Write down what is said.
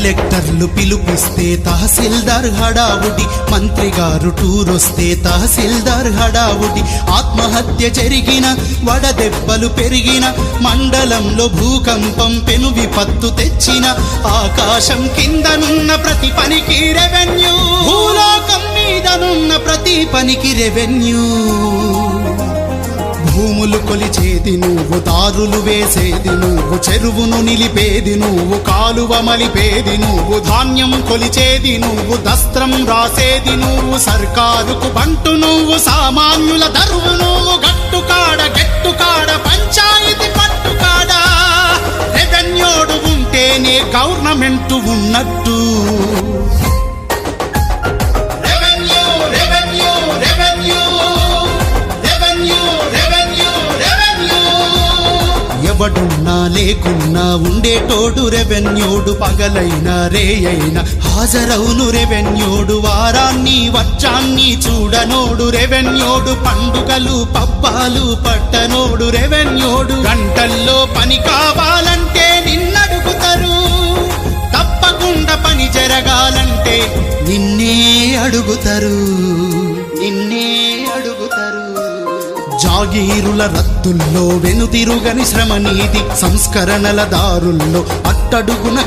కలెక్టర్లు పిలుపిస్తే తహసీల్దార్ హడావుడి, మంత్రి గారు టూరొస్తే తహసీల్దార్ హడావుడి. ఆత్మహత్య జరిగిన, వడదెబ్బలు పెరిగిన, మండలంలో భూకంపం పెను విపత్తు తెచ్చిన, ఆకాశం కిందనున్న ప్రతి పనికి రెవెన్యూ, భూలోకం మీదనున్న ప్రతి పనికి రెవెన్యూ. భూములు కొలిచేది నువ్వు, దారులు వేసేది నువ్వు, చెరువును నిలిపేది నువ్వు, కాలువ మలిపేది నువ్వు, ధాన్యం కొలిచేది నువ్వు, దస్త్రం రాసేది నువ్వు, సర్కారుకు బంటు నువ్వు, సామాన్యుల దరువు నువ్వు, గట్టుకాడ గెట్టుకాడ పంచాయతీ పట్టుకాడ. రెవెన్యూడు ఉంటేనే గవర్నమెంట్ ఉన్నట్టు. ఎవడున్నా లేకున్నా ఉండేటోడు రెవెన్యూడు, పగలైనా రేయైనా హాజరవును రెవెన్యూడు, వారాన్ని వచ్చాన్ని చూడనోడు రెవెన్యూడు, పండుగలు పబ్బాలు పట్టనోడు రెవెన్యూడు. గంటల్లో పని కావాలంటే నిన్నడుగుతారు, తప్పకుండా పని జరగాలంటే నిన్నే అడుగుతారు, నిన్నే అడుగుతారు. జాగీరుల రద్దుల్లో వెనుదిరుగని శ్రమ నీది, సంస్కరణల దారుల్లో అట్టడుగున